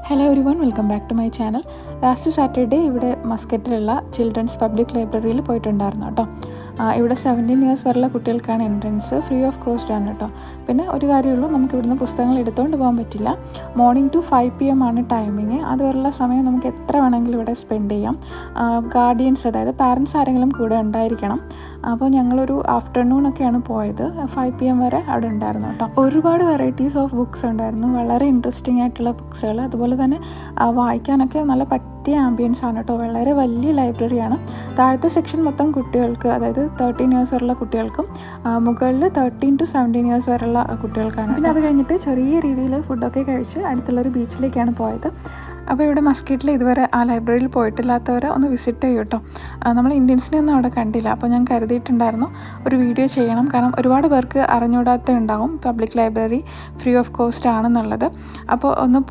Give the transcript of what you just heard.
Hello everyone, welcome back to my channel. Last Saturday ഇവിടെ മസ്കറ്റിലുള്ള children's public ലൈബ്രറിയിൽ പോയിട്ടുണ്ടായിരുന്നു കേട്ടോ. ഇവിടെ 17 ഇയേഴ്സ് വരെയുള്ള കുട്ടികൾക്കാണ് എൻട്രൻസ്, ഫ്രീ ഓഫ് കോസ്റ്റ് ആണ് കേട്ടോ. പിന്നെ ഒരു കാര്യമുള്ളൂ, നമുക്ക് ഇവിടുന്ന് പുസ്തകങ്ങൾ എടുത്തുകൊണ്ട് പോകാൻ പറ്റില്ല. മോർണിംഗ് ടു 5 PM ആണ് ടൈമിങ്. അതുവരെയുള്ള സമയം നമുക്ക് എത്ര വേണമെങ്കിലും ഇവിടെ സ്പെൻഡ് ചെയ്യാം. ഗാർഡിയൻസ്, അതായത് പാരൻസ് ആരെങ്കിലും കൂടെ ഉണ്ടായിരിക്കണം. അപ്പോൾ ഞങ്ങളൊരു ആഫ്റ്റർനൂണൊക്കെയാണ് പോയത്. 5 PM വരെ അവിടെ ഉണ്ടായിരുന്നു കേട്ടോ. ഒരുപാട് വെറൈറ്റീസ് ഓഫ് ബുക്സ് ഉണ്ടായിരുന്നു, വളരെ ഇൻട്രസ്റ്റിംഗ് ആയിട്ടുള്ള ബുക്സുകൾ. അതുപോലെ തന്നെ വായിക്കാനൊക്കെ നല്ല പറ്റിയ ആംബിയൻസ് ആണ് കേട്ടോ. വളരെ വലിയ ലൈബ്രറിയാണ്. താഴത്തെ സെക്ഷൻ മൊത്തം കുട്ടികൾക്ക്, അതായത് 13 ഇയേഴ്സ് വരെയുള്ള കുട്ടികൾക്കും മുകളിൽ 13 to 17 ഇയേഴ്സ് വരെയുള്ള കുട്ടികൾക്കാണ്. പിന്നെ അത് കഴിഞ്ഞിട്ട് ചെറിയ രീതിയിൽ ഫുഡൊക്കെ കഴിച്ച് അടുത്തുള്ളൊരു ബീച്ചിലേക്കാണ് പോയത്. അപ്പോൾ ഇവിടെ മസ്കറ്റിൽ ഇതുവരെ ആ ലൈബ്രറിയിൽ പോയിട്ടില്ലാത്തവർ ഒന്ന് വിസിറ്റ് ചെയ്യും കേട്ടോ. നമ്മൾ ഇന്ത്യൻസിനെ ഒന്നും അവിടെ കണ്ടില്ല. അപ്പോൾ ഞാൻ കരുതിയിട്ടുണ്ടായിരുന്നു ഒരു വീഡിയോ ചെയ്യണം, കാരണം ഒരുപാട് പേർക്ക് അറിഞ്ഞൂടാത്ത ഉണ്ടാവും public library free of cost ആണെന്നുള്ളത്. അപ്പോൾ ഒന്ന്